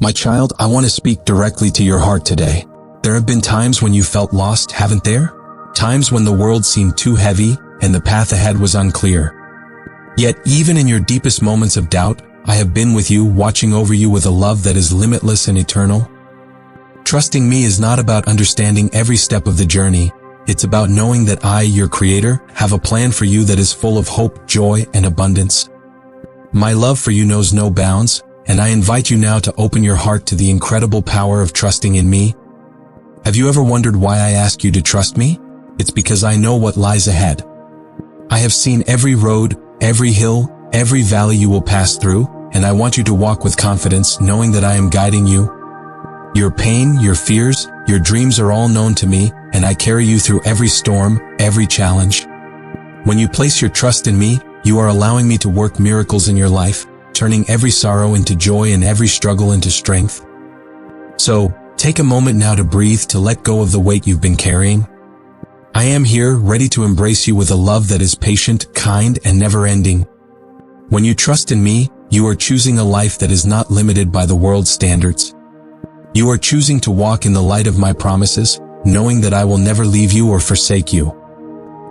My child, I want to speak directly to your heart today. There have been times when you felt lost, haven't there? Times when the world seemed too heavy and the path ahead was unclear. Yet even in your deepest moments of doubt, I have been with you, watching over you with a love that is limitless and eternal. Trusting me is not about understanding every step of the journey. It's about knowing that I, your Creator, have a plan for you that is full of hope, joy, and abundance. My love for you knows no bounds, and I invite you now to open your heart to the incredible power of trusting in me. Have you ever wondered why I ask you to trust me? It's because I know what lies ahead. I have seen every road, every hill, every valley you will pass through, and I want you to walk with confidence, knowing that I am guiding you. Your pain, your fears, your dreams are all known to me, and I carry you through every storm, every challenge. When you place your trust in me, you are allowing me to work miracles in your life, turning every sorrow into joy and every struggle into strength. So, take a moment now to breathe, to let go of the weight you've been carrying. I am here, ready to embrace you with a love that is patient, kind, and never-ending. When you trust in me, you are choosing a life that is not limited by the world's standards. You are choosing to walk in the light of my promises, knowing that I will never leave you or forsake you.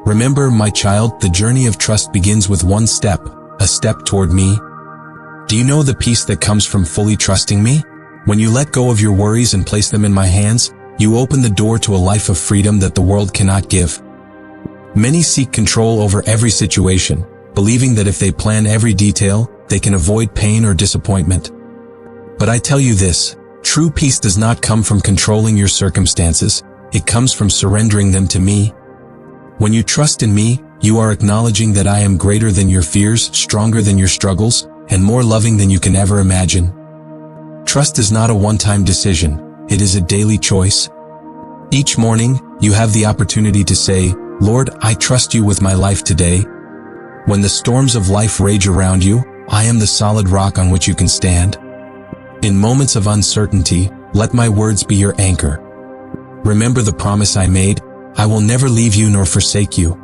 Remember, my child, the journey of trust begins with one step, a step toward me. Do you know the peace that comes from fully trusting me? When you let go of your worries and place them in my hands, you open the door to a life of freedom that the world cannot give. Many seek control over every situation, believing that if they plan every detail, they can avoid pain or disappointment. But I tell you this, true peace does not come from controlling your circumstances, it comes from surrendering them to me. When you trust in me, you are acknowledging that I am greater than your fears, stronger than your struggles, and more loving than you can ever imagine. Trust is not a one-time decision, it is a daily choice. Each morning, you have the opportunity to say, Lord, I trust you with my life today. When the storms of life rage around you, I am the solid rock on which you can stand. In moments of uncertainty, let my words be your anchor. Remember the promise I made, I will never leave you nor forsake you.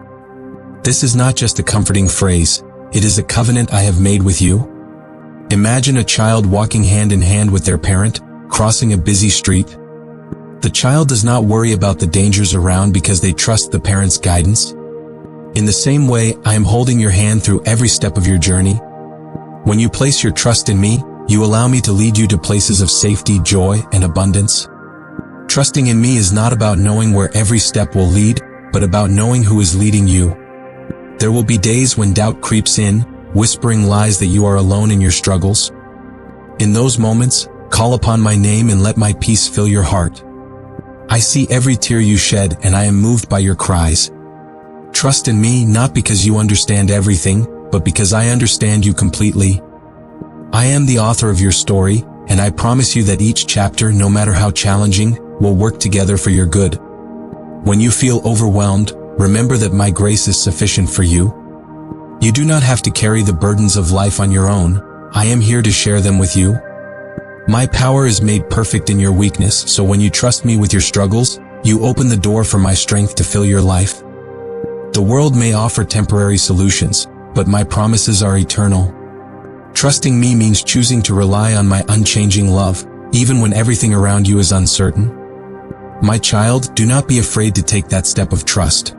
This is not just a comforting phrase, it is a covenant I have made with you. Imagine a child walking hand in hand with their parent, crossing a busy street. The child does not worry about the dangers around because they trust the parent's guidance. In the same way, I am holding your hand through every step of your journey. When you place your trust in me, you allow me to lead you to places of safety, joy, and abundance. Trusting in me is not about knowing where every step will lead, but about knowing who is leading you. There will be days when doubt creeps in, whispering lies that you are alone in your struggles. In those moments, call upon my name and let my peace fill your heart. I see every tear you shed and I am moved by your cries. Trust in me not because you understand everything, but because I understand you completely. I am the author of your story, and I promise you that each chapter, no matter how challenging, will work together for your good. When you feel overwhelmed, remember that my grace is sufficient for you. You do not have to carry the burdens of life on your own. I am here to share them with you. My power is made perfect in your weakness, so when you trust me with your struggles, you open the door for my strength to fill your life. The world may offer temporary solutions, but my promises are eternal. Trusting me means choosing to rely on my unchanging love, even when everything around you is uncertain. My child, do not be afraid to take that step of trust.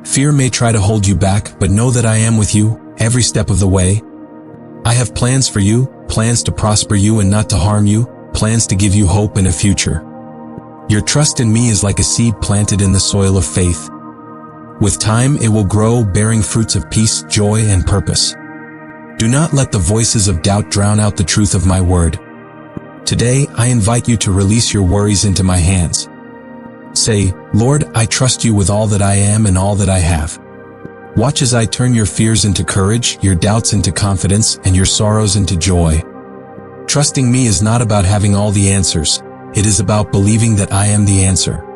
Fear may try to hold you back, but know that I am with you, every step of the way. I have plans for you, plans to prosper you and not to harm you, plans to give you hope and a future. Your trust in me is like a seed planted in the soil of faith. With time, it will grow, bearing fruits of peace, joy, and purpose. Do not let the voices of doubt drown out the truth of my word. Today, I invite you to release your worries into my hands. Say, Lord, I trust you with all that I am and all that I have. Watch as I turn your fears into courage, your doubts into confidence, and your sorrows into joy. Trusting me is not about having all the answers. It is about believing that I am the answer.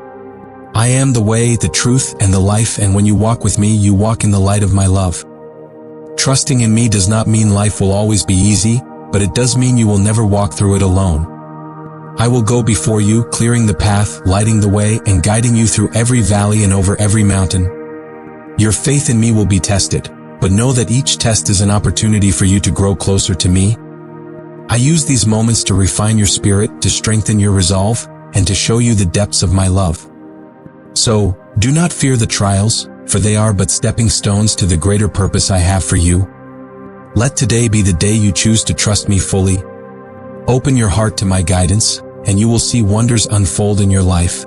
I am the way, the truth, and the life, and when you walk with me, you walk in the light of my love. Trusting in me does not mean life will always be easy, but it does mean you will never walk through it alone. I will go before you, clearing the path, lighting the way, and guiding you through every valley and over every mountain. Your faith in me will be tested, but know that each test is an opportunity for you to grow closer to me. I use these moments to refine your spirit, to strengthen your resolve, and to show you the depths of my love. So, do not fear the trials, for they are but stepping stones to the greater purpose I have for you. Let today be the day you choose to trust me fully. Open your heart to my guidance, and you will see wonders unfold in your life.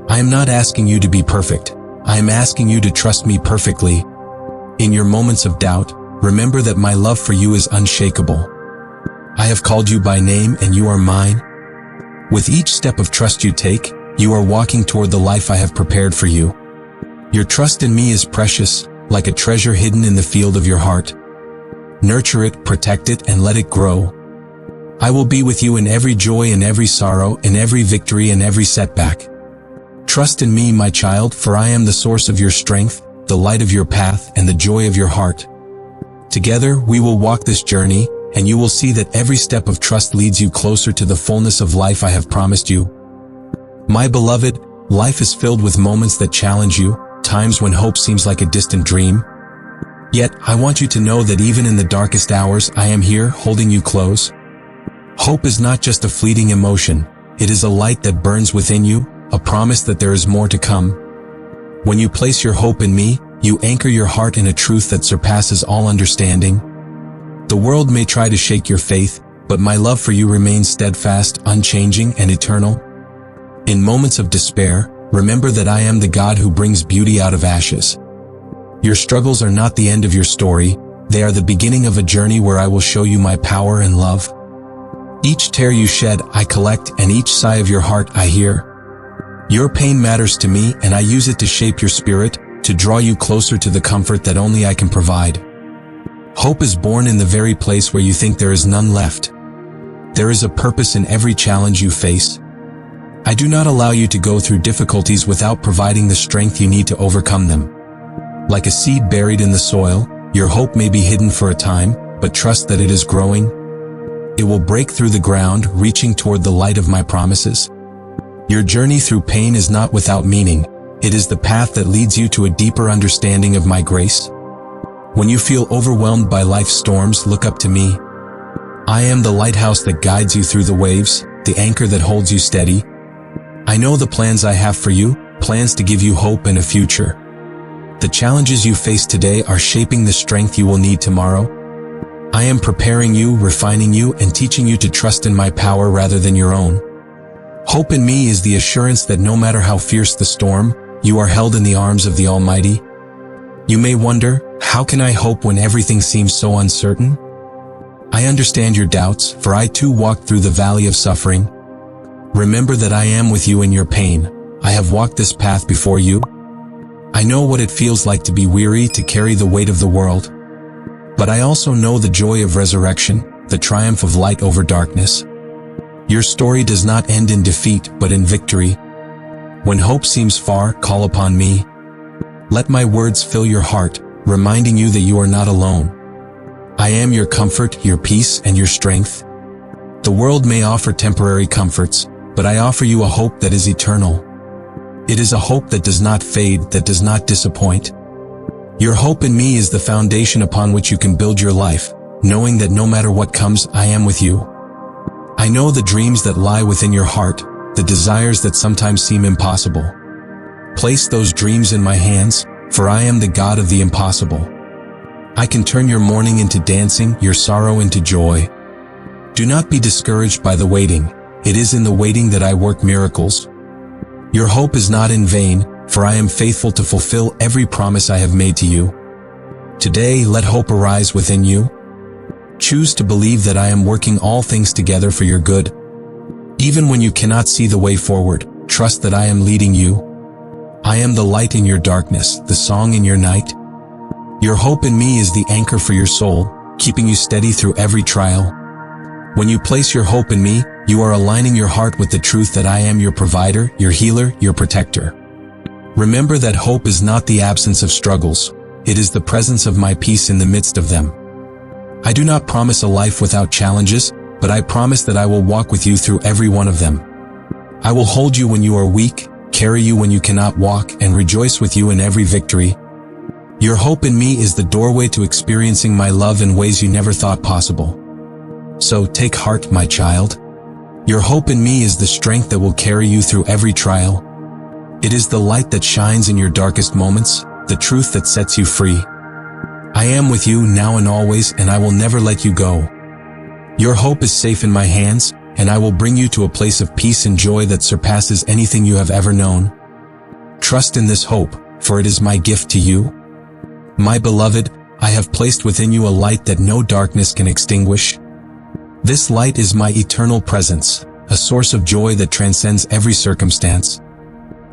I am not asking you to be perfect. I am asking you to trust me perfectly. In your moments of doubt, remember that my love for you is unshakable. I have called you by name and you are mine. With each step of trust you take, you are walking toward the life I have prepared for you. Your trust in me is precious, like a treasure hidden in the field of your heart. Nurture it, protect it, and let it grow. I will be with you in every joy and every sorrow, in every victory and every setback. Trust in me, my child, for I am the source of your strength, the light of your path, and the joy of your heart. Together, we will walk this journey, and you will see that every step of trust leads you closer to the fullness of life I have promised you. My beloved, life is filled with moments that challenge you, times when hope seems like a distant dream. Yet, I want you to know that even in the darkest hours, I am here, holding you close. Hope is not just a fleeting emotion, it is a light that burns within you, a promise that there is more to come. When you place your hope in me, you anchor your heart in a truth that surpasses all understanding. The world may try to shake your faith, but my love for you remains steadfast, unchanging, and eternal. In moments of despair, remember that I am the God who brings beauty out of ashes. Your struggles are not the end of your story, they are the beginning of a journey where I will show you my power and love. Each tear you shed, I collect, and each sigh of your heart I hear. Your pain matters to me, and I use it to shape your spirit, to draw you closer to the comfort that only I can provide. Hope is born in the very place where you think there is none left. There is a purpose in every challenge you face. I do not allow you to go through difficulties without providing the strength you need to overcome them. Like a seed buried in the soil, your hope may be hidden for a time, but trust that it is growing. It will break through the ground, reaching toward the light of my promises. Your journey through pain is not without meaning. It is the path that leads you to a deeper understanding of my grace. When you feel overwhelmed by life's storms, look up to me. I am the lighthouse that guides you through the waves, the anchor that holds you steady. I know the plans I have for you, plans to give you hope and a future. The challenges you face today are shaping the strength you will need tomorrow. I am preparing you, refining you, and teaching you to trust in my power rather than your own. Hope in me is the assurance that no matter how fierce the storm, you are held in the arms of the Almighty. You may wonder, how can I hope when everything seems so uncertain? I understand your doubts, for I too walked through the valley of suffering. Remember that I am with you in your pain. I have walked this path before you. I know what it feels like to be weary, to carry the weight of the world. But I also know the joy of resurrection, the triumph of light over darkness. Your story does not end in defeat, but in victory. When hope seems far, call upon me. Let my words fill your heart, reminding you that you are not alone. I am your comfort, your peace, and your strength. The world may offer temporary comforts, but I offer you a hope that is eternal. It is a hope that does not fade, that does not disappoint. Your hope in me is the foundation upon which you can build your life, knowing that no matter what comes, I am with you. I know the dreams that lie within your heart, the desires that sometimes seem impossible. Place those dreams in my hands, for I am the God of the impossible. I can turn your mourning into dancing, your sorrow into joy. Do not be discouraged by the waiting. It is in the waiting that I work miracles. Your hope is not in vain, for I am faithful to fulfill every promise I have made to you. Today, let hope arise within you. Choose to believe that I am working all things together for your good. Even when you cannot see the way forward, trust that I am leading you. I am the light in your darkness, the song in your night. Your hope in me is the anchor for your soul, keeping you steady through every trial. When you place your hope in me, you are aligning your heart with the truth that I am your provider, your healer, your protector. Remember that hope is not the absence of struggles. It is the presence of my peace in the midst of them. I do not promise a life without challenges, but I promise that I will walk with you through every one of them. I will hold you when you are weak, carry you when you cannot walk, and rejoice with you in every victory. Your hope in me is the doorway to experiencing my love in ways you never thought possible. So take heart, my child. Your hope in me is the strength that will carry you through every trial. It is the light that shines in your darkest moments, the truth that sets you free. I am with you now and always, and I will never let you go. Your hope is safe in my hands, and I will bring you to a place of peace and joy that surpasses anything you have ever known. Trust in this hope, for it is my gift to you. My beloved, I have placed within you a light that no darkness can extinguish. This light is my eternal presence, a source of joy that transcends every circumstance.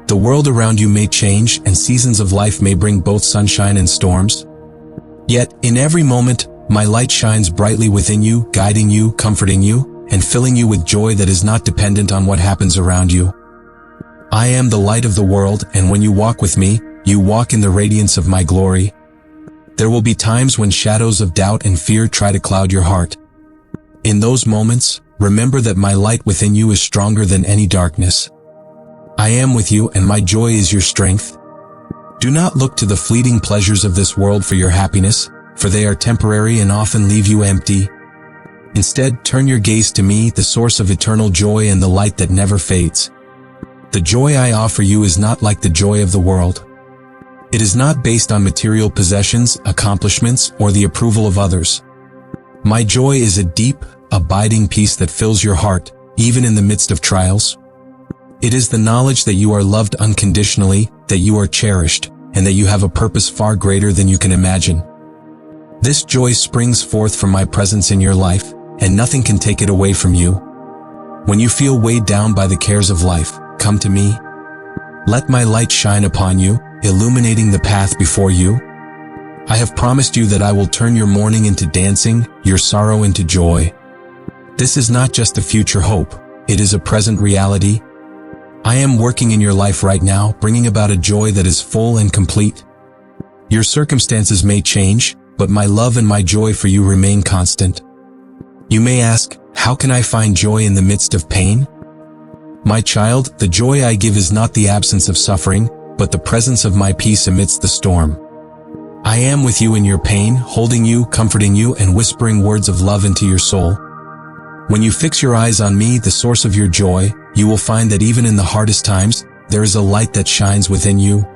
The world around you may change, and seasons of life may bring both sunshine and storms. Yet, in every moment, my light shines brightly within you, guiding you, comforting you, and filling you with joy that is not dependent on what happens around you. I am the light of the world, and when you walk with me, you walk in the radiance of my glory. There will be times when shadows of doubt and fear try to cloud your heart. In those moments, remember that my light within you is stronger than any darkness. I am with you, and my joy is your strength. Do not look to the fleeting pleasures of this world for your happiness, for they are temporary and often leave you empty. Instead, turn your gaze to me, the source of eternal joy and the light that never fades. The joy I offer you is not like the joy of the world. It is not based on material possessions, accomplishments, or the approval of others. My joy is a deep, abiding peace that fills your heart, even in the midst of trials. It is the knowledge that you are loved unconditionally, that you are cherished, and that you have a purpose far greater than you can imagine. This joy springs forth from my presence in your life, and nothing can take it away from you. When you feel weighed down by the cares of life, come to me. Let my light shine upon you, illuminating the path before you. I have promised you that I will turn your mourning into dancing, your sorrow into joy. This is not just a future hope, it is a present reality. I am working in your life right now, bringing about a joy that is full and complete. Your circumstances may change, but my love and my joy for you remain constant. You may ask, how can I find joy in the midst of pain? My child, the joy I give is not the absence of suffering, but the presence of my peace amidst the storm. I am with you in your pain, holding you, comforting you, and whispering words of love into your soul. When you fix your eyes on me, the source of your joy, you will find that even in the hardest times, there is a light that shines within you.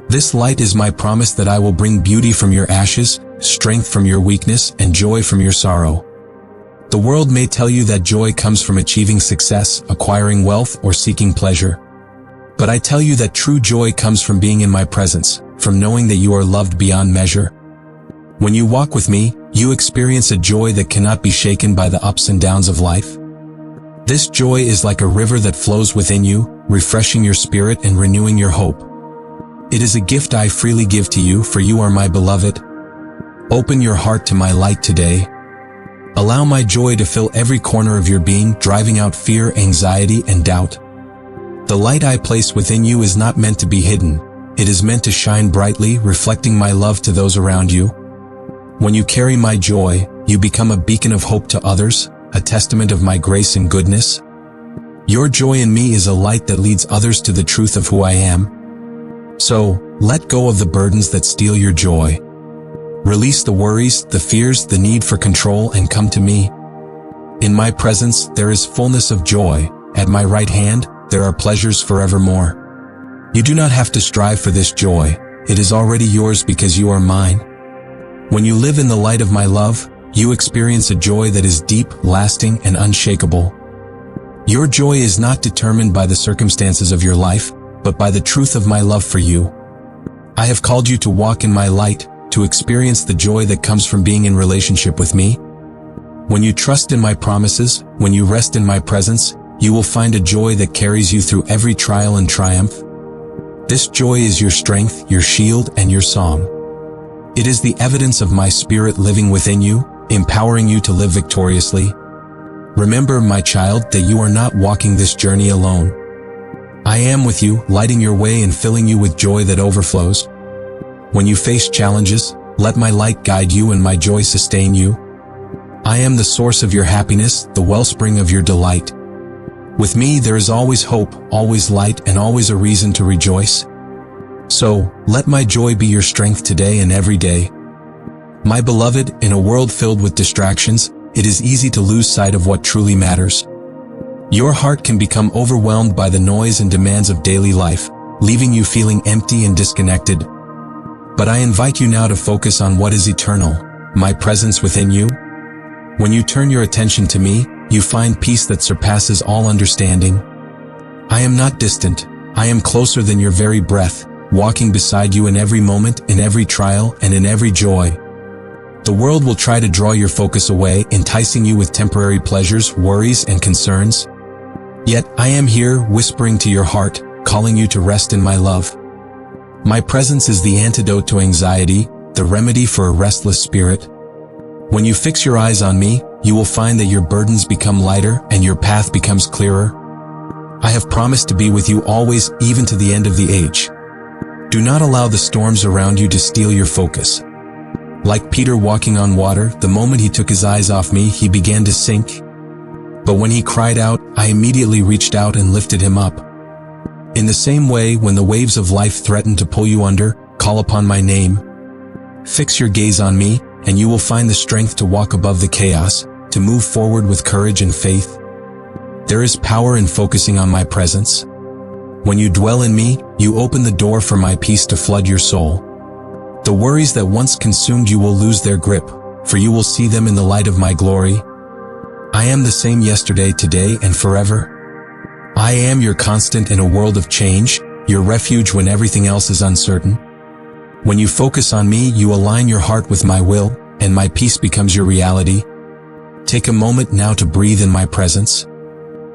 This light is my promise that I will bring beauty from your ashes, strength from your weakness, and joy from your sorrow. The world may tell you that joy comes from achieving success, acquiring wealth, or seeking pleasure. But I tell you that true joy comes from being in my presence, from knowing that you are loved beyond measure. When you walk with me, you experience a joy that cannot be shaken by the ups and downs of life. This joy is like a river that flows within you, refreshing your spirit and renewing your hope. It is a gift I freely give to you, for you are my beloved. Open your heart to my light today. Allow my joy to fill every corner of your being, driving out fear, anxiety, and doubt. The light I place within you is not meant to be hidden. It is meant to shine brightly, reflecting my love to those around you. When you carry my joy, you become a beacon of hope to others, a testament of my grace and goodness. Your joy in me is a light that leads others to the truth of who I am. So, let go of the burdens that steal your joy. Release the worries, the fears, the need for control, and come to me. In my presence, there is fullness of joy. At my right hand, there are pleasures forevermore. You do not have to strive for this joy. It is already yours because you are mine. When you live in the light of my love, you experience a joy that is deep, lasting, and unshakable. Your joy is not determined by the circumstances of your life, but by the truth of my love for you. I have called you to walk in my light, to experience the joy that comes from being in relationship with me. When you trust in my promises, when you rest in my presence, you will find a joy that carries you through every trial and triumph. This joy is your strength, your shield, and your song. It is the evidence of my spirit living within you, empowering you to live victoriously. Remember, my child, that you are not walking this journey alone. I am with you, lighting your way and filling you with joy that overflows. When you face challenges, let my light guide you and my joy sustain you. I am the source of your happiness, the wellspring of your delight. With me there is always hope, always light, and always a reason to rejoice. So, let my joy be your strength today and every day. My beloved, in a world filled with distractions, it is easy to lose sight of what truly matters. Your heart can become overwhelmed by the noise and demands of daily life, leaving you feeling empty and disconnected. But I invite you now to focus on what is eternal, my presence within you. When you turn your attention to me, you find peace that surpasses all understanding. I am not distant. I am closer than your very breath, walking beside you in every moment, in every trial, and in every joy. The world will try to draw your focus away, enticing you with temporary pleasures, worries, and concerns. Yet I am here, whispering to your heart, calling you to rest in my love. My presence is the antidote to anxiety, the remedy for a restless spirit. When you fix your eyes on me, you will find that your burdens become lighter and your path becomes clearer. I have promised to be with you always, even to the end of the age. Do not allow the storms around you to steal your focus. Like Peter walking on water, the moment he took his eyes off me, he began to sink. But when he cried out, I immediately reached out and lifted him up. In the same way, when the waves of life threaten to pull you under, call upon my name. Fix your gaze on me, and you will find the strength to walk above the chaos, to move forward with courage and faith. There is power in focusing on my presence. When you dwell in me, you open the door for my peace to flood your soul. The worries that once consumed you will lose their grip, for you will see them in the light of my glory. I am the same yesterday, today, and forever. I am your constant in a world of change, your refuge when everything else is uncertain. When you focus on me, you align your heart with my will, and my peace becomes your reality. Take a moment now to breathe in my presence.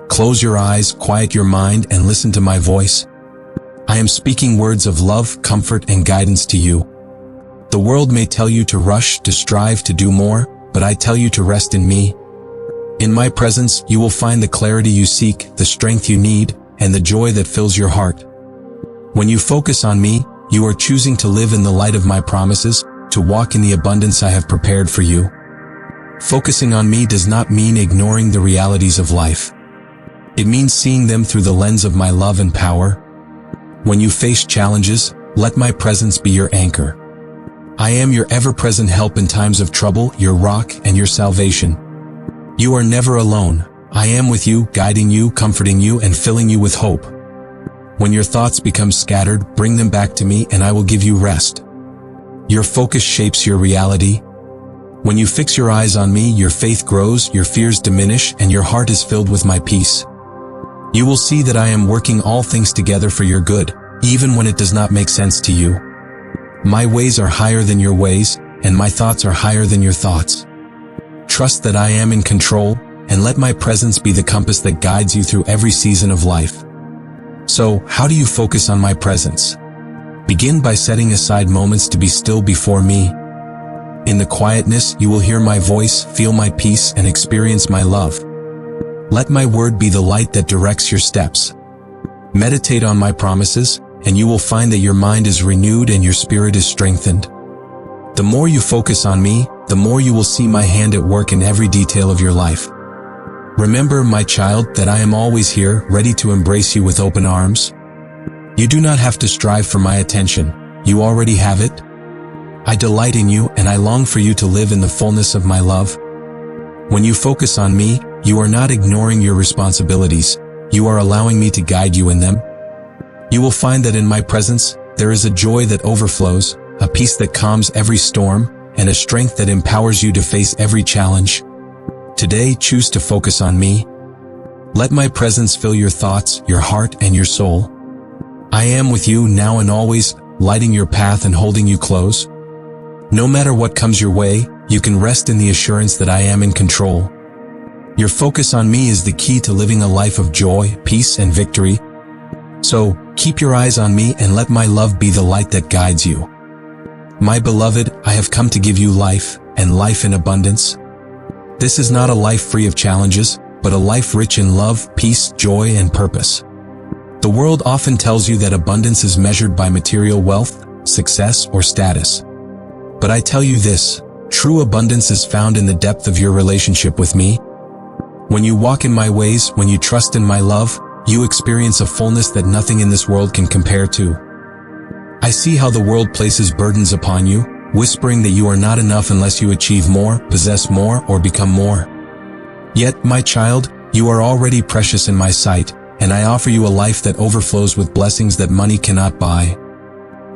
Close your eyes, quiet your mind, and listen to my voice. I am speaking words of love, comfort, and guidance to you. The world may tell you to rush, to strive, to do more, but I tell you to rest in me. In my presence, you will find the clarity you seek, the strength you need, and the joy that fills your heart. When you focus on me, you are choosing to live in the light of my promises, to walk in the abundance I have prepared for you. Focusing on me does not mean ignoring the realities of life. It means seeing them through the lens of my love and power. When you face challenges, let my presence be your anchor. I am your ever-present help in times of trouble, your rock, and your salvation. You are never alone. I am with you, guiding you, comforting you, and filling you with hope. When your thoughts become scattered, bring them back to me and I will give you rest. Your focus shapes your reality. When you fix your eyes on me, your faith grows, your fears diminish, and your heart is filled with my peace. You will see that I am working all things together for your good, even when it does not make sense to you. My ways are higher than your ways, and my thoughts are higher than your thoughts. Trust that I am in control, and let my presence be the compass that guides you through every season of life. So, how do you focus on my presence? Begin by setting aside moments to be still before me. In the quietness, you will hear my voice, feel my peace, and experience my love. Let my word be the light that directs your steps. Meditate on my promises, and you will find that your mind is renewed and your spirit is strengthened. The more you focus on me, the more you will see my hand at work in every detail of your life. Remember, my child, that I am always here, ready to embrace you with open arms. You do not have to strive for my attention. You already have it. I delight in you, and I long for you to live in the fullness of my love. When you focus on me, you are not ignoring your responsibilities. You are allowing me to guide you in them. You will find that in my presence, there is a joy that overflows, a peace that calms every storm, and a strength that empowers you to face every challenge. Today, choose to focus on me. Let my presence fill your thoughts, your heart, and your soul. I am with you now and always, lighting your path and holding you close. No matter what comes your way, you can rest in the assurance that I am in control. Your focus on me is the key to living a life of joy, peace, and victory. So, keep your eyes on me and let my love be the light that guides you. My beloved, I have come to give you life, and life in abundance. This is not a life free of challenges, but a life rich in love, peace, joy, and purpose. The world often tells you that abundance is measured by material wealth, success, or status. But I tell you this, true abundance is found in the depth of your relationship with me. When you walk in my ways, when you trust in my love, you experience a fullness that nothing in this world can compare to. I see how the world places burdens upon you, whispering that you are not enough unless you achieve more, possess more, or become more. Yet, my child, you are already precious in my sight, and I offer you a life that overflows with blessings that money cannot buy.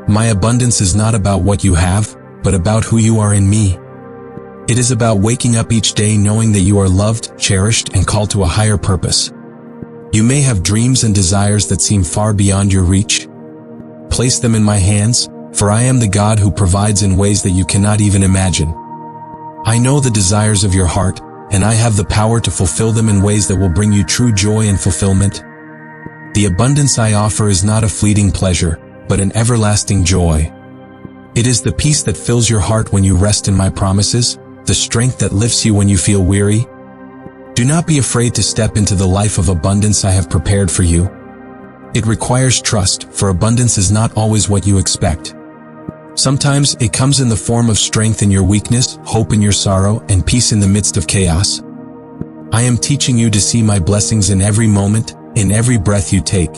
My abundance is not about what you have, but about who you are in me. It is about waking up each day knowing that you are loved, cherished, and called to a higher purpose. You may have dreams and desires that seem far beyond your reach. Place them in my hands, for I am the God who provides in ways that you cannot even imagine. I know the desires of your heart, and I have the power to fulfill them in ways that will bring you true joy and fulfillment. The abundance I offer is not a fleeting pleasure, but an everlasting joy. It is the peace that fills your heart when you rest in my promises, the strength that lifts you when you feel weary. Do not be afraid to step into the life of abundance I have prepared for you. It requires trust, for abundance is not always what you expect. Sometimes it comes in the form of strength in your weakness, hope in your sorrow, and peace in the midst of chaos. I am teaching you to see my blessings in every moment, in every breath you take.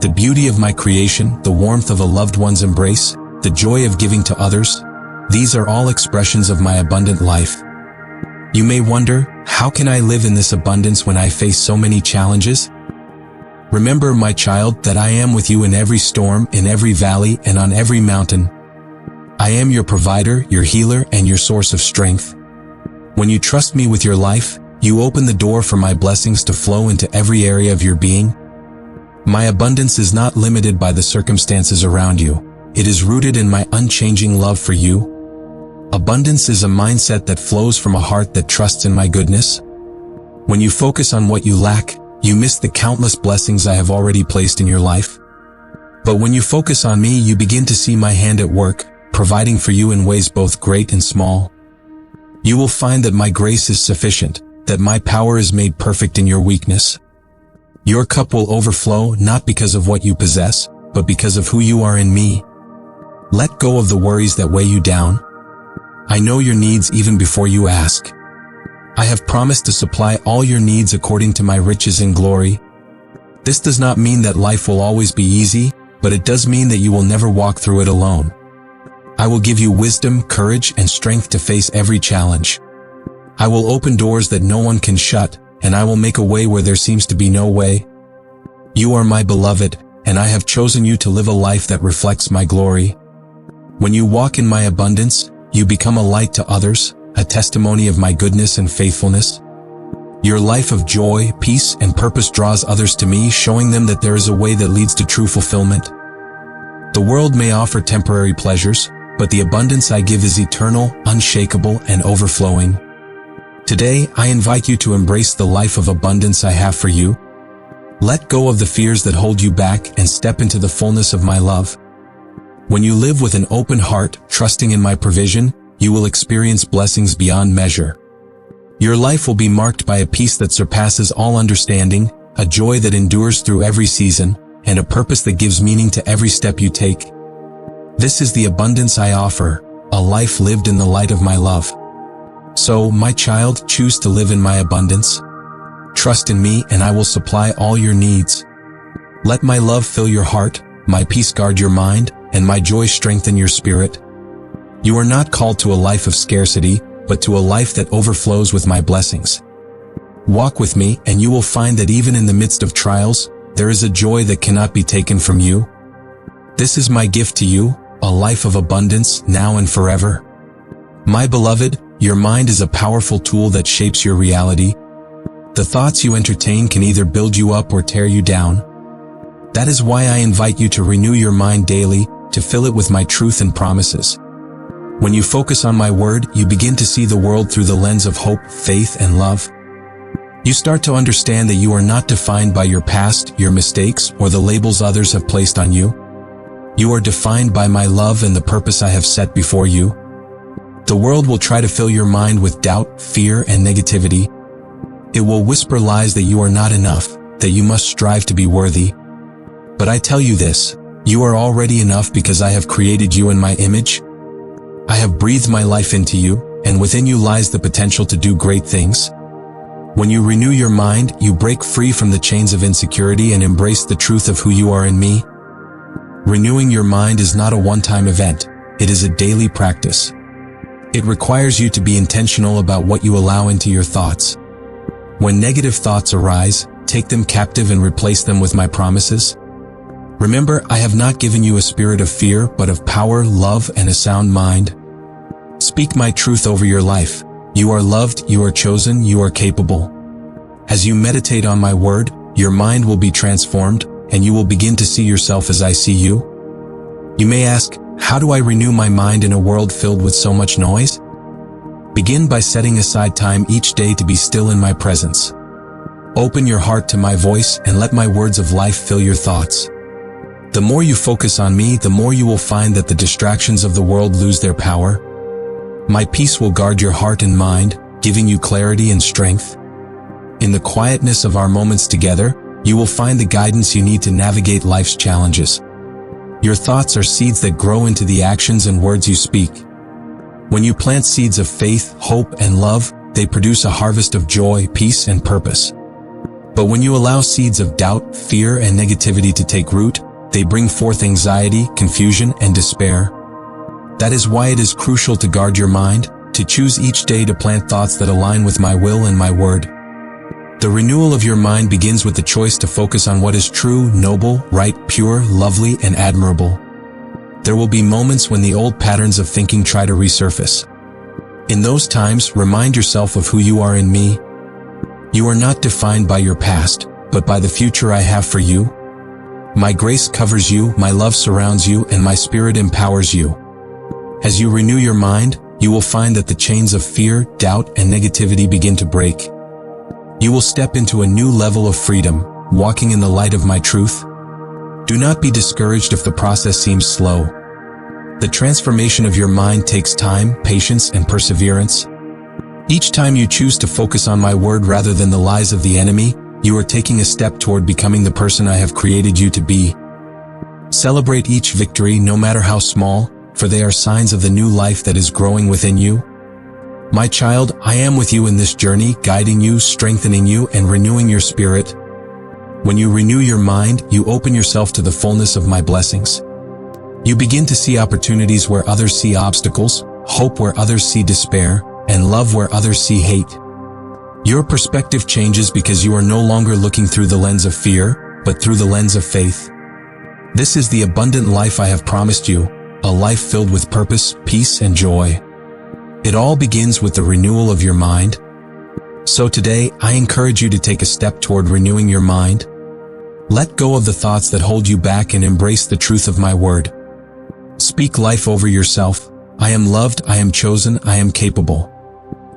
The beauty of my creation, the warmth of a loved one's embrace, the joy of giving to others, these are all expressions of my abundant life. You may wonder, how can I live in this abundance when I face so many challenges? Remember, my child, that I am with you in every storm, in every valley, and on every mountain. I am your provider, your healer, and your source of strength. When you trust me with your life, you open the door for my blessings to flow into every area of your being. My abundance is not limited by the circumstances around you. It is rooted in my unchanging love for you. Abundance is a mindset that flows from a heart that trusts in my goodness. When you focus on what you lack, you miss the countless blessings I have already placed in your life. But when you focus on me, you begin to see my hand at work, providing for you in ways both great and small. You will find that my grace is sufficient, that my power is made perfect in your weakness. Your cup will overflow not because of what you possess, but because of who you are in me. Let go of the worries that weigh you down. I know your needs even before you ask. I have promised to supply all your needs according to my riches in glory. This does not mean that life will always be easy, but it does mean that you will never walk through it alone. I will give you wisdom, courage, and strength to face every challenge. I will open doors that no one can shut, and I will make a way where there seems to be no way. You are my beloved, and I have chosen you to live a life that reflects my glory. When you walk in my abundance, you become a light to others, a testimony of my goodness and faithfulness. Your life of joy, peace, and purpose draws others to me, showing them that there is a way that leads to true fulfillment. The world may offer temporary pleasures, but the abundance I give is eternal, unshakable, and overflowing. Today, I invite you to embrace the life of abundance I have for you. Let go of the fears that hold you back and step into the fullness of my love. When you live with an open heart, trusting in my provision, you will experience blessings beyond measure. Your life will be marked by a peace that surpasses all understanding, a joy that endures through every season, and a purpose that gives meaning to every step you take. This is the abundance I offer, a life lived in the light of my love. So, my child, choose to live in my abundance. Trust in me and I will supply all your needs. Let my love fill your heart, my peace guard your mind, and my joy strengthen your spirit. You are not called to a life of scarcity, but to a life that overflows with my blessings. Walk with me and you will find that even in the midst of trials, there is a joy that cannot be taken from you. This is my gift to you, a life of abundance, now and forever. My beloved, your mind is a powerful tool that shapes your reality. The thoughts you entertain can either build you up or tear you down. That is why I invite you to renew your mind daily, to fill it with my truth and promises. When you focus on my word, you begin to see the world through the lens of hope, faith, and love. You start to understand that you are not defined by your past, your mistakes, or the labels others have placed on you. You are defined by my love and the purpose I have set before you. The world will try to fill your mind with doubt, fear, and negativity. It will whisper lies that you are not enough, that you must strive to be worthy. But I tell you this, you are already enough because I have created you in my image. I have breathed my life into you, and within you lies the potential to do great things. When you renew your mind, you break free from the chains of insecurity and embrace the truth of who you are in me. Renewing your mind is not a one-time event. it is a daily practice. It requires you to be intentional about what you allow into your thoughts. When negative thoughts arise, take them captive and replace them with my promises. Remember, I have not given you a spirit of fear, but of power, love, and a sound mind. Speak my truth over your life. You are loved, you are chosen, you are capable. As you meditate on my word, your mind will be transformed, and you will begin to see yourself as I see you. You may ask, how do I renew my mind in a world filled with so much noise? Begin by setting aside time each day to be still in my presence. Open your heart to my voice and let my words of life fill your thoughts. The more you focus on me, the more you will find that the distractions of the world lose their power. My peace will guard your heart and mind, giving you clarity and strength. In the quietness of our moments together, you will find the guidance you need to navigate life's challenges. Your thoughts are seeds that grow into the actions and words you speak. When you plant seeds of faith, hope, and love, they produce a harvest of joy, peace, and purpose. But when you allow seeds of doubt, fear, and negativity to take root, they bring forth anxiety, confusion, and despair. That is why it is crucial to guard your mind, to choose each day to plant thoughts that align with my will and my word. The renewal of your mind begins with the choice to focus on what is true, noble, right, pure, lovely, and admirable. There will be moments when the old patterns of thinking try to resurface. In those times, remind yourself of who you are in me. You are not defined by your past, but by the future I have for you. My grace covers you, my love surrounds you, and my spirit empowers you. As you renew your mind, you will find that the chains of fear, doubt, and negativity begin to break. You will step into a new level of freedom, walking in the light of my truth. Do not be discouraged if the process seems slow. The transformation of your mind takes time, patience, and perseverance. Each time you choose to focus on my word rather than the lies of the enemy, you are taking a step toward becoming the person I have created you to be. Celebrate each victory, no matter how small, for they are signs of the new life that is growing within you. My child, I am with you in this journey, guiding you, strengthening you, and renewing your spirit. When you renew your mind, you open yourself to the fullness of my blessings. You begin to see opportunities where others see obstacles, hope where others see despair, and love where others see hate. Your perspective changes because you are no longer looking through the lens of fear, but through the lens of faith. This is the abundant life I have promised you, a life filled with purpose, peace, and joy. It all begins with the renewal of your mind. So today, I encourage you to take a step toward renewing your mind. Let go of the thoughts that hold you back and embrace the truth of my word. Speak life over yourself. I am loved, I am chosen, I am capable.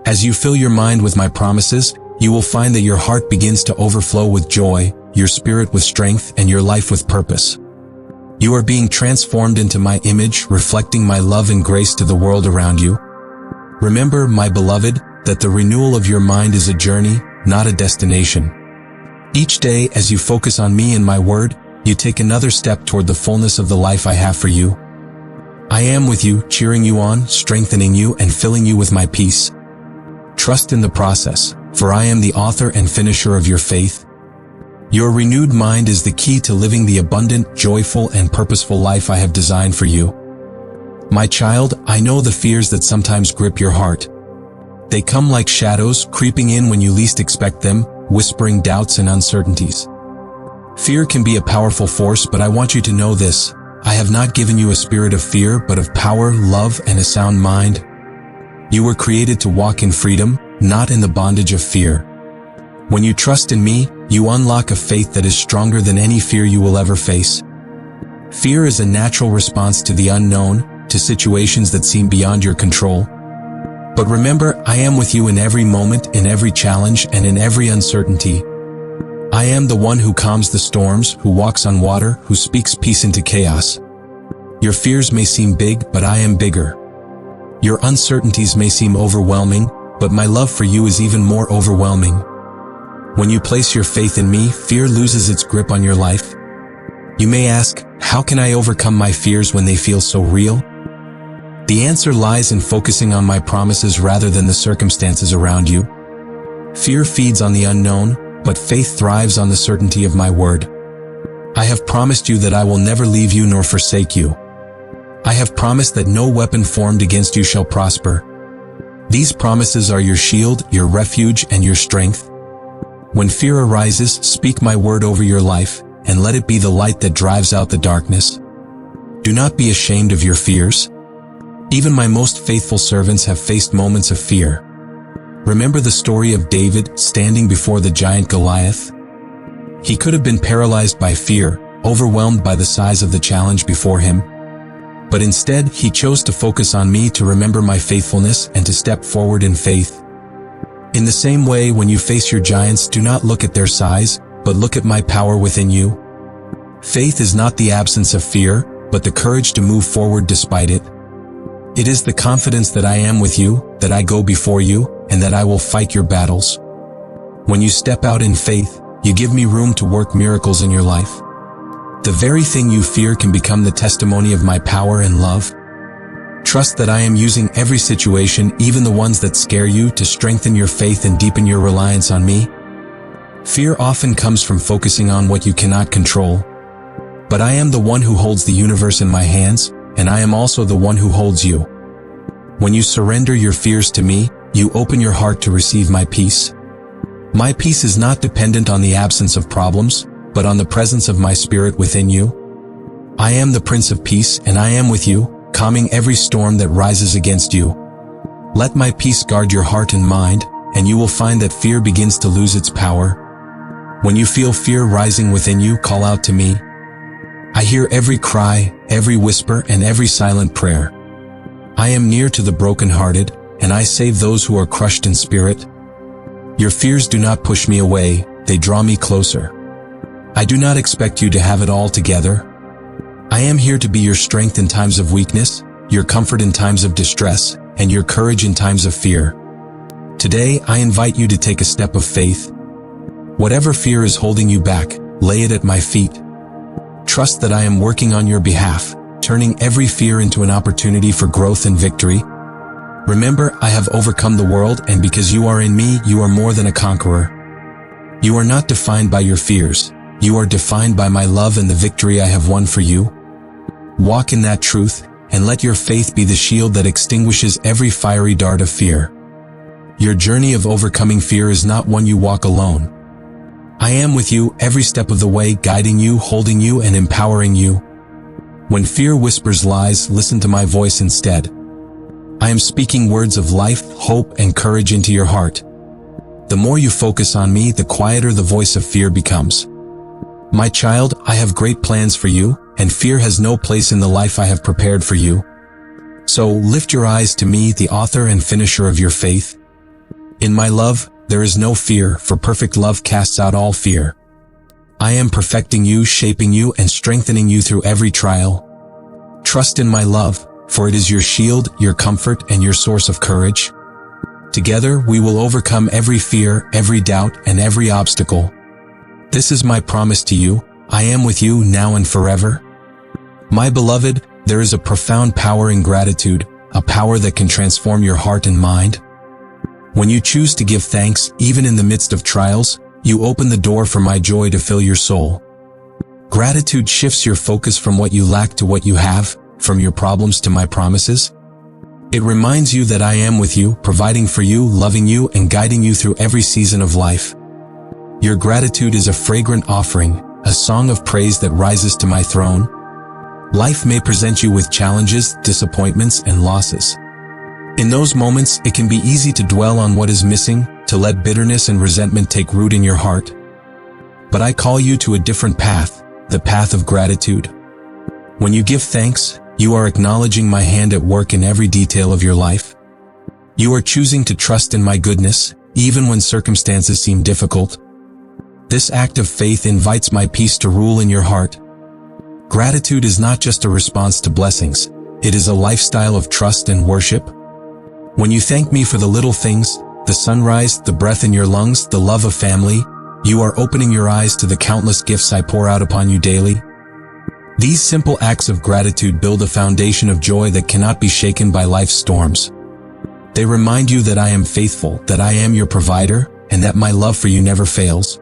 As you fill your mind with my promises, you will find that your heart begins to overflow with joy, your spirit with strength, and your life with purpose. You are being transformed into my image, reflecting my love and grace to the world around you. Remember, my beloved, that the renewal of your mind is a journey, not a destination. Each day, as you focus on me and my word, you take another step toward the fullness of the life I have for you. I am with you, cheering you on, strengthening you, and filling you with my peace. Trust in the process, for I am the author and finisher of your faith. Your renewed mind is the key to living the abundant, joyful, and purposeful life I have designed for you. My child, I know the fears that sometimes grip your heart. They come like shadows, creeping in when you least expect them, whispering doubts and uncertainties. Fear can be a powerful force, but I want you to know this. I have not given you a spirit of fear, but of power, love, and a sound mind. You were created to walk in freedom, not in the bondage of fear. When you trust in me, you unlock a faith that is stronger than any fear you will ever face. Fear is a natural response to the unknown, to situations that seem beyond your control. But remember, I am with you in every moment, in every challenge, and in every uncertainty. I am the one who calms the storms, who walks on water, who speaks peace into chaos. Your fears may seem big, but I am bigger. Your uncertainties may seem overwhelming, but my love for you is even more overwhelming. When you place your faith in me, fear loses its grip on your life. You may ask, how can I overcome my fears when they feel so real? The answer lies in focusing on my promises rather than the circumstances around you. Fear feeds on the unknown, but faith thrives on the certainty of my word. I have promised you that I will never leave you nor forsake you. I have promised that no weapon formed against you shall prosper. These promises are your shield, your refuge, and your strength. When fear arises, speak my word over your life, and let it be the light that drives out the darkness. Do not be ashamed of your fears. Even my most faithful servants have faced moments of fear. Remember the story of David standing before the giant Goliath? He could have been paralyzed by fear, overwhelmed by the size of the challenge before him. But instead, he chose to focus on me, to remember my faithfulness, and to step forward in faith. In the same way, when you face your giants, do not look at their size, but look at my power within you. Faith is not the absence of fear, but the courage to move forward despite it. It is the confidence that I am with you, that I go before you, and that I will fight your battles. When you step out in faith, you give me room to work miracles in your life. The very thing you fear can become the testimony of my power and love. Trust that I am using every situation, even the ones that scare you, to strengthen your faith and deepen your reliance on me. Fear often comes from focusing on what you cannot control. But I am the one who holds the universe in my hands, and I am also the one who holds you. When you surrender your fears to me, you open your heart to receive my peace. My peace is not dependent on the absence of problems, but on the presence of my Spirit within you. I am the Prince of Peace, and I am with you, calming every storm that rises against you. Let my peace guard your heart and mind, and you will find that fear begins to lose its power. When you feel fear rising within you, call out to me. I hear every cry, every whisper, and every silent prayer. I am near to the brokenhearted, and I save those who are crushed in spirit. Your fears do not push me away, they draw me closer. I do not expect you to have it all together. I am here to be your strength in times of weakness, your comfort in times of distress, and your courage in times of fear. Today, I invite you to take a step of faith. Whatever fear is holding you back, lay it at my feet. Trust that I am working on your behalf, turning every fear into an opportunity for growth and victory. Remember, I have overcome the world, and because you are in me, you are more than a conqueror. You are not defined by your fears. You are defined by my love and the victory I have won for you. Walk in that truth, and let your faith be the shield that extinguishes every fiery dart of fear. Your journey of overcoming fear is not one you walk alone. I am with you every step of the way, guiding you, holding you, and empowering you. When fear whispers lies, listen to my voice instead. I am speaking words of life, hope, and courage into your heart. The more you focus on me, the quieter the voice of fear becomes. My child, I have great plans for you, and fear has no place in the life I have prepared for you. So lift your eyes to me, the author and finisher of your faith. In my love, there is no fear, for perfect love casts out all fear. I am perfecting you, shaping you, and strengthening you through every trial. Trust in my love, for it is your shield, your comfort, and your source of courage. Together, we will overcome every fear, every doubt, and every obstacle. This is my promise to you. I am with you now and forever. My beloved, there is a profound power in gratitude, a power that can transform your heart and mind. When you choose to give thanks, even in the midst of trials, you open the door for my joy to fill your soul. Gratitude shifts your focus from what you lack to what you have, from your problems to my promises. It reminds you that I am with you, providing for you, loving you, and guiding you through every season of life. Your gratitude is a fragrant offering, a song of praise that rises to my throne. Life may present you with challenges, disappointments, and losses. In those moments, it can be easy to dwell on what is missing, to let bitterness and resentment take root in your heart. But I call you to a different path, the path of gratitude. When you give thanks, you are acknowledging my hand at work in every detail of your life. You are choosing to trust in my goodness, even when circumstances seem difficult. This act of faith invites my peace to rule in your heart. Gratitude is not just a response to blessings, it is a lifestyle of trust and worship. When you thank me for the little things, the sunrise, the breath in your lungs, the love of family, you are opening your eyes to the countless gifts I pour out upon you daily. These simple acts of gratitude build a foundation of joy that cannot be shaken by life's storms. They remind you that I am faithful, that I am your provider, and that my love for you never fails.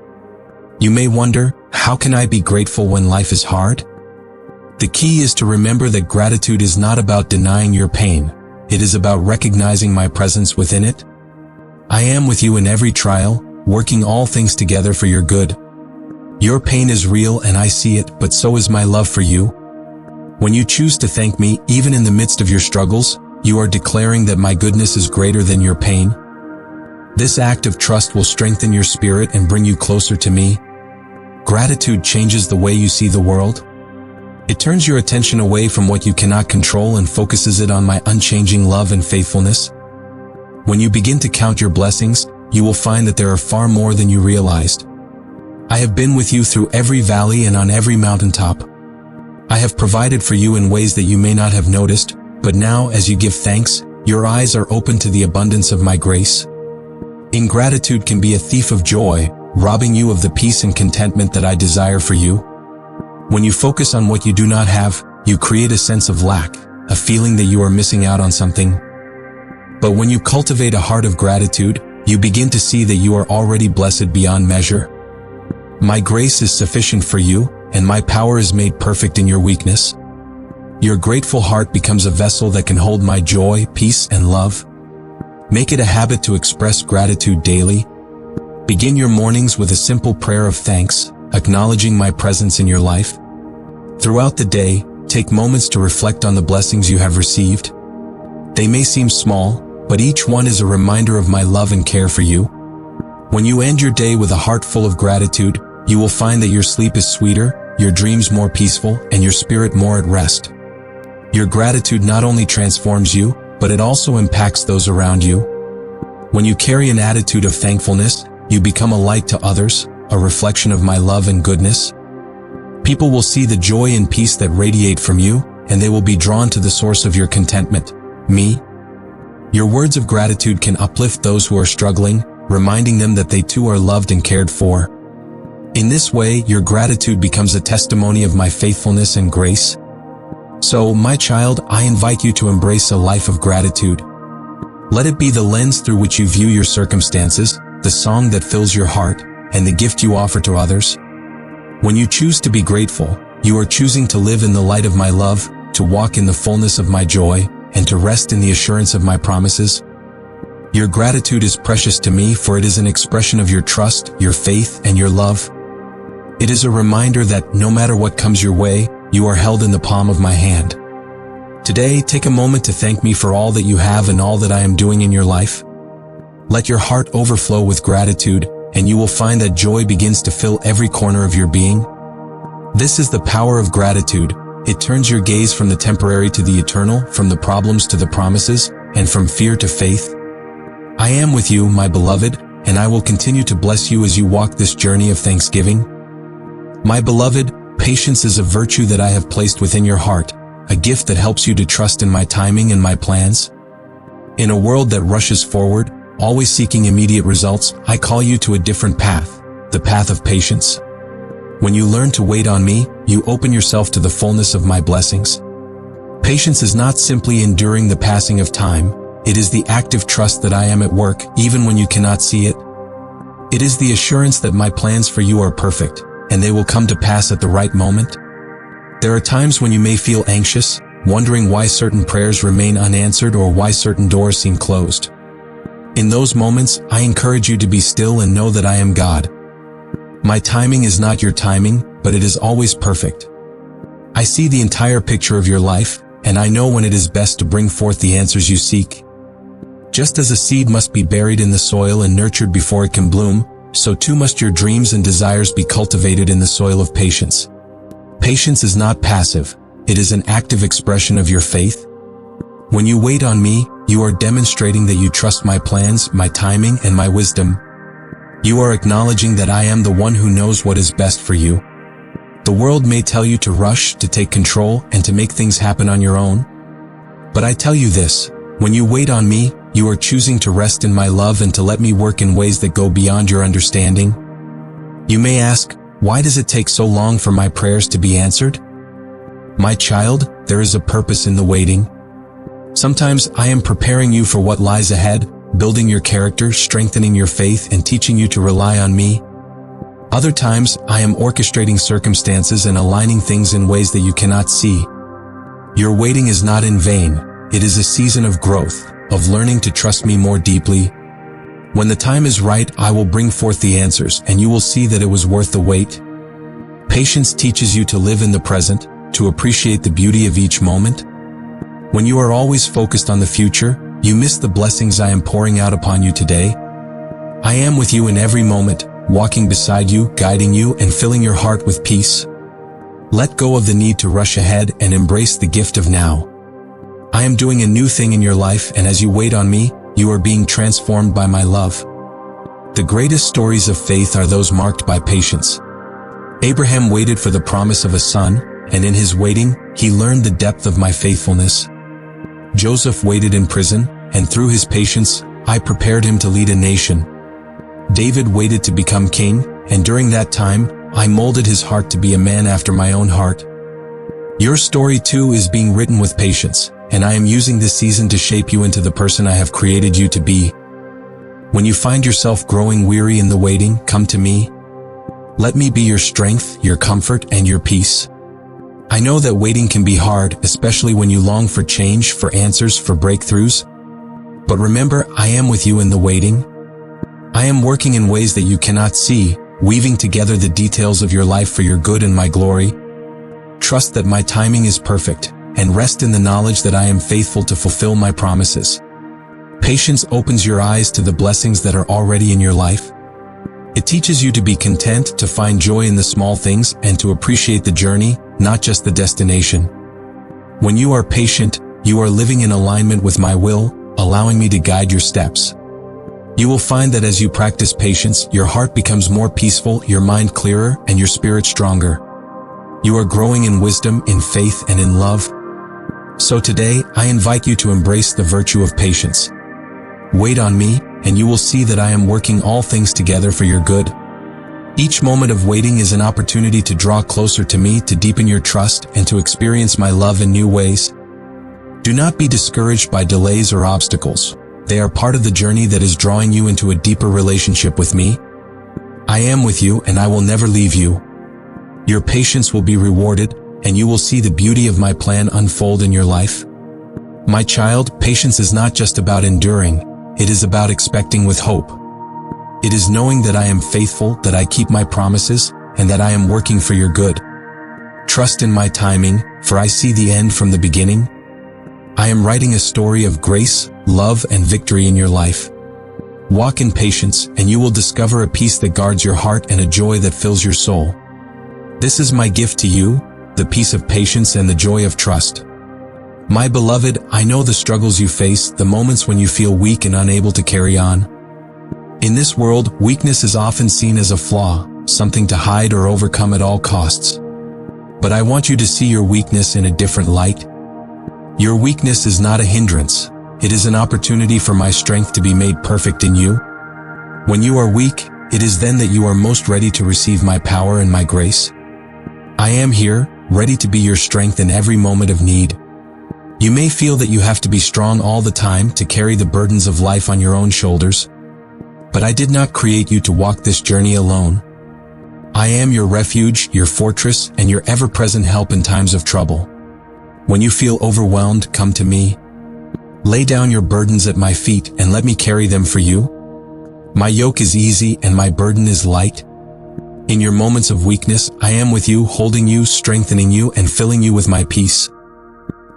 You may wonder, how can I be grateful when life is hard? The key is to remember that gratitude is not about denying your pain. It is about recognizing my presence within it. I am with you in every trial, working all things together for your good. Your pain is real and I see it, but so is my love for you. When you choose to thank me, even in the midst of your struggles, you are declaring that my goodness is greater than your pain. This act of trust will strengthen your spirit and bring you closer to me. Gratitude changes the way you see the world. It turns your attention away from what you cannot control and focuses it on my unchanging love and faithfulness. When you begin to count your blessings, you will find that there are far more than you realized. I have been with you through every valley and on every mountaintop. I have provided for you in ways that you may not have noticed, but now as you give thanks, your eyes are open to the abundance of my grace. Ingratitude can be a thief of joy, robbing you of the peace and contentment that I desire for you. When you focus on what you do not have, you create a sense of lack, a feeling that you are missing out on something. But when you cultivate a heart of gratitude, you begin to see that you are already blessed beyond measure. My grace is sufficient for you, and my power is made perfect in your weakness. Your grateful heart becomes a vessel that can hold my joy, peace, and love. Make it a habit to express gratitude daily. Begin your mornings with a simple prayer of thanks, acknowledging my presence in your life. Throughout the day, take moments to reflect on the blessings you have received. They may seem small, but each one is a reminder of my love and care for you. When you end your day with a heart full of gratitude, you will find that your sleep is sweeter, your dreams more peaceful, and your spirit more at rest. Your gratitude not only transforms you, but it also impacts those around you. When you carry an attitude of thankfulness, you become a light to others, a reflection of my love and goodness. People will see the joy and peace that radiate from you, and they will be drawn to the source of your contentment, me. Your words of gratitude can uplift those who are struggling, reminding them that they too are loved and cared for. In this way, your gratitude becomes a testimony of my faithfulness and grace. So, my child, I invite you to embrace a life of gratitude. Let it be the lens through which you view your circumstances, the song that fills your heart, and the gift you offer to others. When you choose to be grateful, you are choosing to live in the light of my love, to walk in the fullness of my joy, and to rest in the assurance of my promises. Your gratitude is precious to me, for it is an expression of your trust, your faith, and your love. It is a reminder that no matter what comes your way, you are held in the palm of my hand. Today, take a moment to thank me for all that you have and all that I am doing in your life. Let your heart overflow with gratitude, and you will find that joy begins to fill every corner of your being. This is the power of gratitude. It turns your gaze from the temporary to the eternal, from the problems to the promises, and from fear to faith. I am with you, my beloved, and I will continue to bless you as you walk this journey of thanksgiving. My beloved, patience is a virtue that I have placed within your heart, a gift that helps you to trust in my timing and my plans. In a world that rushes forward, always seeking immediate results, I call you to a different path, the path of patience. When you learn to wait on me, you open yourself to the fullness of my blessings. Patience is not simply enduring the passing of time, it is the active trust that I am at work even when you cannot see it. It is the assurance that my plans for you are perfect, and they will come to pass at the right moment. There are times when you may feel anxious, wondering why certain prayers remain unanswered or why certain doors seem closed. In those moments, I encourage you to be still and know that I am God. My timing is not your timing, but it is always perfect. I see the entire picture of your life, and I know when it is best to bring forth the answers you seek. Just as a seed must be buried in the soil and nurtured before it can bloom, so too must your dreams and desires be cultivated in the soil of patience. Patience is not passive, it is an active expression of your faith. When you wait on me, you are demonstrating that you trust my plans, my timing, and my wisdom. You are acknowledging that I am the one who knows what is best for you. The world may tell you to rush, to take control, and to make things happen on your own. But I tell you this, when you wait on me, you are choosing to rest in my love and to let me work in ways that go beyond your understanding. You may ask, why does it take so long for my prayers to be answered? My child, there is a purpose in the waiting. Sometimes I am preparing you for what lies ahead, building your character, strengthening your faith, and teaching you to rely on me. Other times, I am orchestrating circumstances and aligning things in ways that you cannot see. Your waiting is not in vain. It is a season of growth, of learning to trust me more deeply. When the time is right, I will bring forth the answers, and you will see that it was worth the wait. Patience teaches you to live in the present, to appreciate the beauty of each moment. When you are always focused on the future, you miss the blessings I am pouring out upon you today. I am with you in every moment, walking beside you, guiding you, and filling your heart with peace. Let go of the need to rush ahead and embrace the gift of now. I am doing a new thing in your life, and as you wait on me, you are being transformed by my love. The greatest stories of faith are those marked by patience. Abraham waited for the promise of a son, and in his waiting, he learned the depth of my faithfulness. Joseph waited in prison, and through his patience, I prepared him to lead a nation. David waited to become king, and during that time, I molded his heart to be a man after my own heart. Your story too is being written with patience, and I am using this season to shape you into the person I have created you to be. When you find yourself growing weary in the waiting, come to me. Let me be your strength, your comfort, and your peace. I know that waiting can be hard, especially when you long for change, for answers, for breakthroughs. But remember, I am with you in the waiting. I am working in ways that you cannot see, weaving together the details of your life for your good and my glory. Trust that my timing is perfect, and rest in the knowledge that I am faithful to fulfill my promises. Patience opens your eyes to the blessings that are already in your life. It teaches you to be content, to find joy in the small things, and to appreciate the journey, not just the destination. When you are patient, you are living in alignment with my will, allowing me to guide your steps. You will find that as you practice patience, your heart becomes more peaceful, your mind clearer, and your spirit stronger. You are growing in wisdom, in faith, and in love. So today, I invite you to embrace the virtue of patience. Wait on me, and you will see that I am working all things together for your good. Each moment of waiting is an opportunity to draw closer to me, to deepen your trust, and to experience my love in new ways. Do not be discouraged by delays or obstacles. They are part of the journey that is drawing you into a deeper relationship with me. I am with you, and I will never leave you. Your patience will be rewarded, and you will see the beauty of my plan unfold in your life. My child, patience is not just about enduring. It is about expecting with hope. It is knowing that I am faithful, that I keep my promises, and that I am working for your good. Trust in my timing, for I see the end from the beginning. I am writing a story of grace, love, and victory in your life. Walk in patience, and you will discover a peace that guards your heart and a joy that fills your soul. This is my gift to you, the peace of patience and the joy of trust. My beloved, I know the struggles you face, the moments when you feel weak and unable to carry on. In this world, weakness is often seen as a flaw, something to hide or overcome at all costs. But I want you to see your weakness in a different light. Your weakness is not a hindrance. It is an opportunity for my strength to be made perfect in you. When you are weak, it is then that you are most ready to receive my power and my grace. I am here, ready to be your strength in every moment of need. You may feel that you have to be strong all the time to carry the burdens of life on your own shoulders. But I did not create you to walk this journey alone. I am your refuge, your fortress, and your ever-present help in times of trouble. When you feel overwhelmed, come to me. Lay down your burdens at my feet and let me carry them for you. My yoke is easy and my burden is light. In your moments of weakness, I am with you, holding you, strengthening you, and filling you with my peace.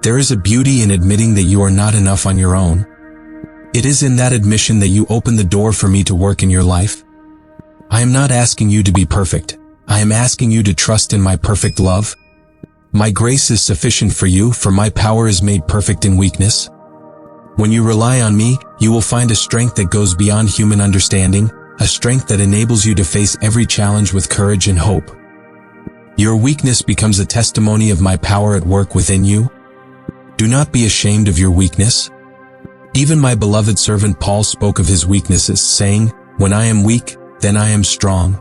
There is a beauty in admitting that you are not enough on your own. It is in that admission that you open the door for me to work in your life. I am not asking you to be perfect. I am asking you to trust in my perfect love. My grace is sufficient for you, for my power is made perfect in weakness. When you rely on me, you will find a strength that goes beyond human understanding, a strength that enables you to face every challenge with courage and hope. Your weakness becomes a testimony of my power at work within you. Do not be ashamed of your weakness. Even my beloved servant Paul spoke of his weaknesses, saying, "When I am weak, then I am strong."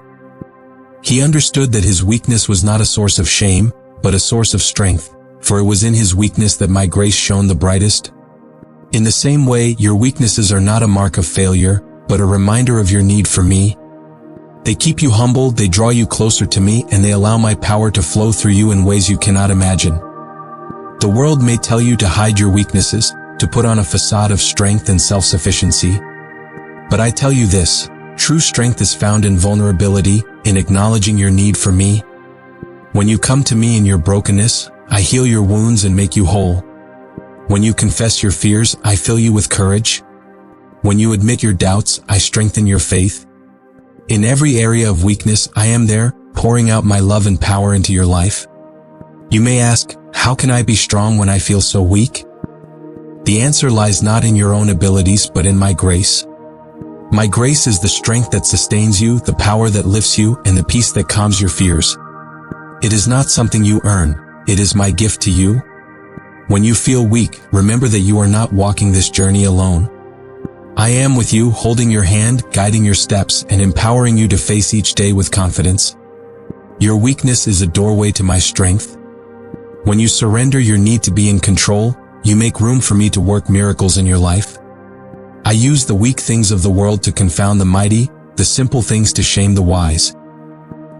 He understood that his weakness was not a source of shame, but a source of strength, for it was in his weakness that my grace shone the brightest. In the same way, your weaknesses are not a mark of failure, but a reminder of your need for me. They keep you humble, they draw you closer to me, and they allow my power to flow through you in ways you cannot imagine. The world may tell you to hide your weaknesses, to put on a facade of strength and self-sufficiency. But I tell you this, true strength is found in vulnerability, in acknowledging your need for me. When you come to me in your brokenness, I heal your wounds and make you whole. When you confess your fears, I fill you with courage. When you admit your doubts, I strengthen your faith. In every area of weakness, I am there, pouring out my love and power into your life. You may ask, how can I be strong when I feel so weak? The answer lies not in your own abilities, but in my grace. My grace is the strength that sustains you, the power that lifts you, and the peace that calms your fears. It is not something you earn, it is my gift to you. When you feel weak, remember that you are not walking this journey alone. I am with you, holding your hand, guiding your steps, and empowering you to face each day with confidence. Your weakness is a doorway to my strength. When you surrender your need to be in control, you make room for me to work miracles in your life. I use the weak things of the world to confound the mighty, the simple things to shame the wise.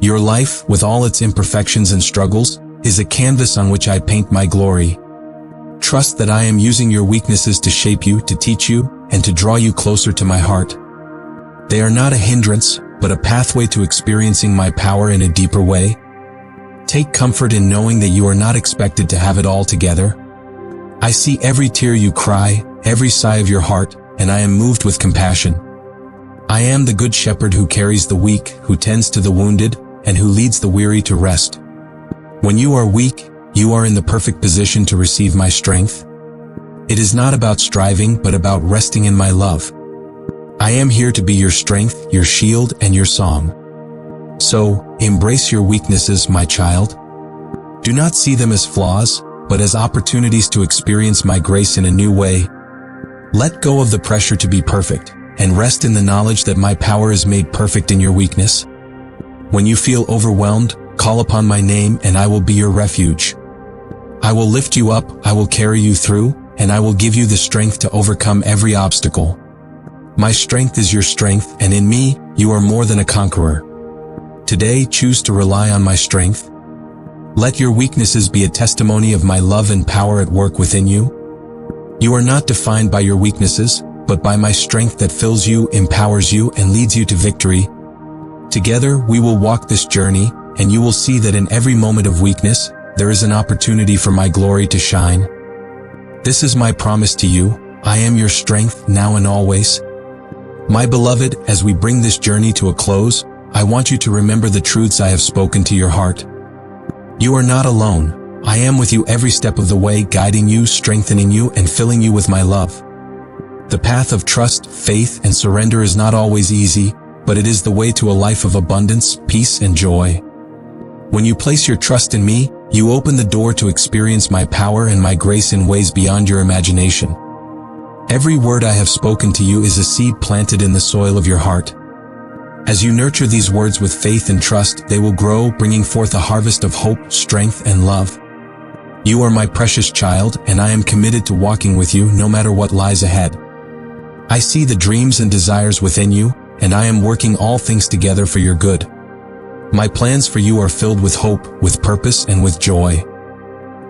Your life, with all its imperfections and struggles, is a canvas on which I paint my glory. Trust that I am using your weaknesses to shape you, to teach you, and to draw you closer to my heart. They are not a hindrance, but a pathway to experiencing my power in a deeper way. Take comfort in knowing that you are not expected to have it all together. I see every tear you cry, every sigh of your heart, and I am moved with compassion. I am the good shepherd who carries the weak, who tends to the wounded, and who leads the weary to rest. When you are weak, you are in the perfect position to receive my strength. It is not about striving, but about resting in my love. I am here to be your strength, your shield, and your song. So, embrace your weaknesses, my child. Do not see them as flaws, but as opportunities to experience my grace in a new way. Let go of the pressure to be perfect, and rest in the knowledge that my power is made perfect in your weakness. When you feel overwhelmed, call upon my name and I will be your refuge. I will lift you up, I will carry you through, and I will give you the strength to overcome every obstacle. My strength is your strength, and in me, you are more than a conqueror. Today, choose to rely on my strength. Let your weaknesses be a testimony of my love and power at work within you. You are not defined by your weaknesses, but by my strength that fills you, empowers you, and leads you to victory. Together, we will walk this journey, and you will see that in every moment of weakness, there is an opportunity for my glory to shine. This is my promise to you. I am your strength, now and always. My beloved, as we bring this journey to a close, I want you to remember the truths I have spoken to your heart. You are not alone. I am with you every step of the way, guiding you, strengthening you, and filling you with my love. The path of trust, faith, and surrender is not always easy, but it is the way to a life of abundance, peace, and joy. When you place your trust in me, you open the door to experience my power and my grace in ways beyond your imagination. Every word I have spoken to you is a seed planted in the soil of your heart. As you nurture these words with faith and trust, they will grow, bringing forth a harvest of hope, strength, and love. You are my precious child, and I am committed to walking with you no matter what lies ahead. I see the dreams and desires within you, and I am working all things together for your good. My plans for you are filled with hope, with purpose, and with joy.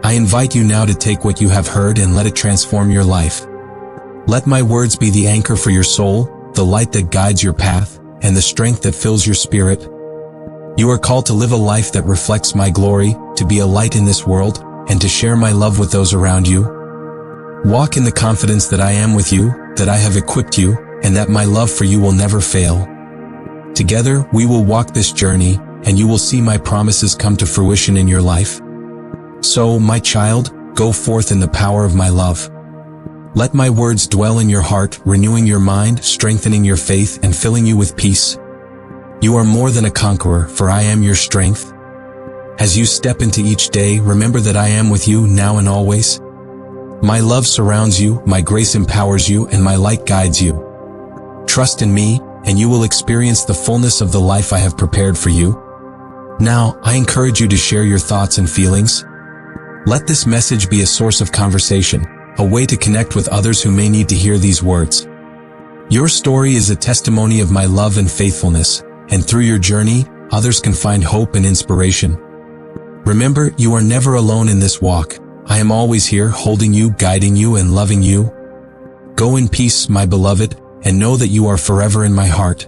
I invite you now to take what you have heard and let it transform your life. Let my words be the anchor for your soul, the light that guides your path, and the strength that fills your spirit. You are called to live a life that reflects my glory, to be a light in this world, and to share my love with those around you. Walk in the confidence that I am with you, that I have equipped you, and that my love for you will never fail. Together, we will walk this journey, and you will see my promises come to fruition in your life. So, my child, go forth in the power of my love. Let my words dwell in your heart, renewing your mind, strengthening your faith, and filling you with peace. You are more than a conqueror, for I am your strength. As you step into each day, remember that I am with you now and always. My love surrounds you, my grace empowers you, and my light guides you. Trust in me, and you will experience the fullness of the life I have prepared for you. Now, I encourage you to share your thoughts and feelings. Let this message be a source of conversation, a way to connect with others who may need to hear these words. Your story is a testimony of my love and faithfulness, and through your journey, others can find hope and inspiration. Remember, you are never alone in this walk. I am always here, holding you, guiding you, and loving you. Go in peace, my beloved, and know that you are forever in my heart.